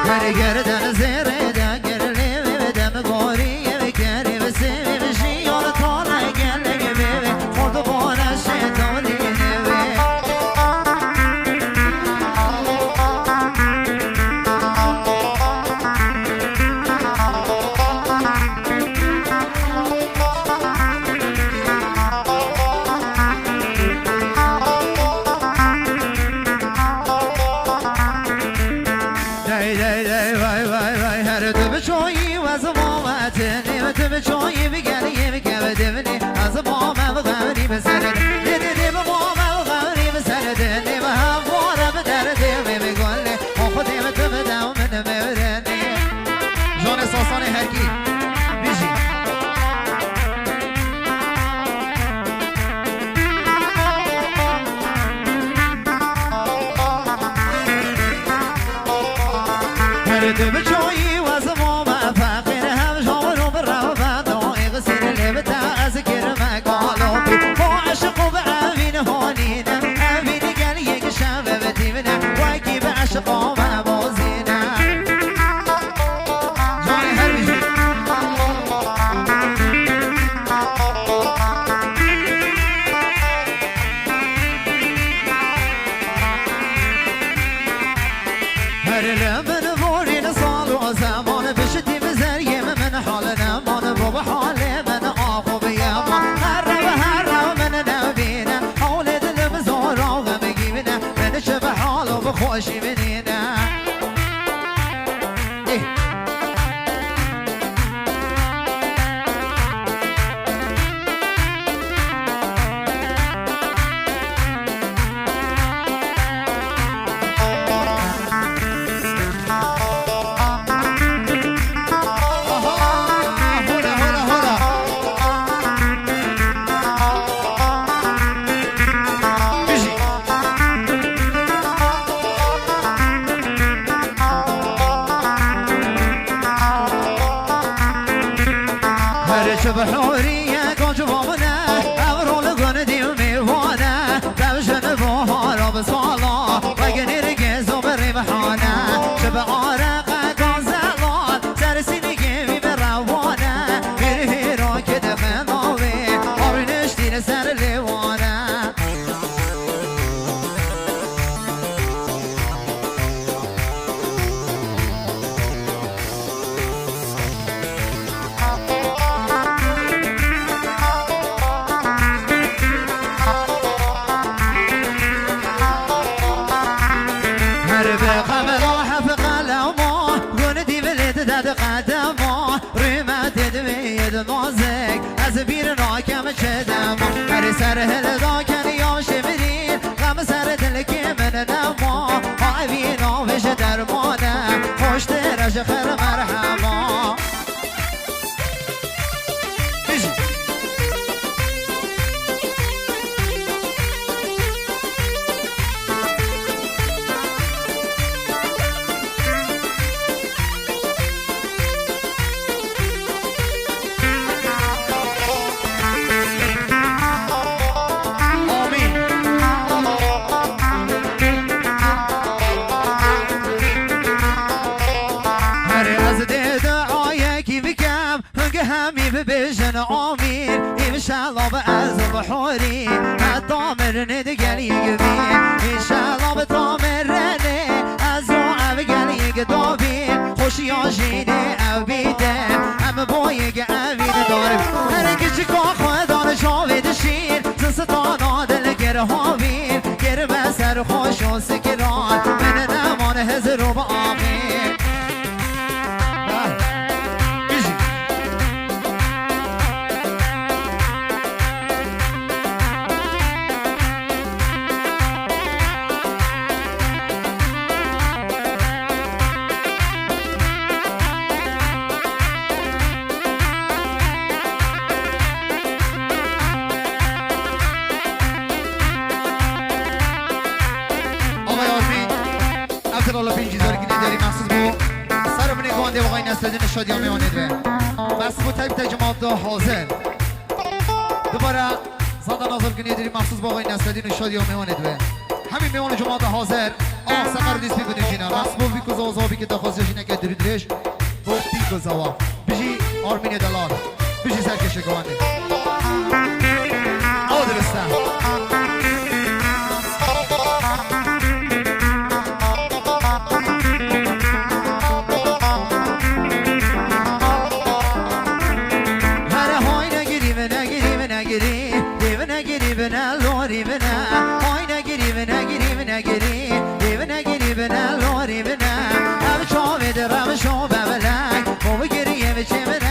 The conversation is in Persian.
هر گردن زیره ده گرلی بدم گاری بکری بسی بشی یار تاله گلی بیوی خود بانه شیطانی نوی چایی بگردی بگردی از بام غری بسرد دیدی به بام غری بسرد نیم همواره به درد میگونه خودم تو بدم من میبرنی جان ساسان هرکی بیجی هر تو به چایی و از بام فقیر هم جامرو برو قوم بازینا جانی هر بیشی هر لمن بورین سال و زمان بشتی بزریم من حال نمان بابا حال من آقو بیاما هر رو من نبینه حال دلم زورا غم گیبینه من چه به حال و بخوشی بینه بحورية كوج بابنا أورول قندي وميوانا بوجن بوهارا بصالا وقني رقز وبريبحانا شبه عرقا كوزالات سرسيني كيمي بروانا هيرو كده خناوي عرنشتي لسر الليوانا نازک از بیر ناکم چدم هر سر هل داکن یا شبرین غم سر دل که من نما آوی ناوش درمانم خوش درش خیر مرحبا ببجن عامير إن شاء الله بأز بحوري الضامر ندقل يقبي إن شاء الله بضامر رني أزوع بقل يقدوبي خوش ياجيني أبيده أم بويق أبيد دارب هرقش كوخ دار شاويد شير زنستانا دل گرهاوير گر بسر خوش و سكران من نمان هزر و بآمير نستدین شادی ها میمانید به مخصوص با تایب تجمعات دا حاضر دوباره زنده نظر کنید داریم مخصوص با آقای نستدین شادی ها میمانید به همین میمان جمعات حاضر سقر دیس بگو نجینا مصبو بیکو زوزو بیکو دخواست جینا که دریدرش بود بیکو زوا بجی آرمین دلال بجی سرکش گوانده او درسته بنا لوري بنا هاي نجري بنا جري بنا جري بنا جري بنا لوري بنا أبشوا بدر أبشوا ببلاك مو بجري بشي بنا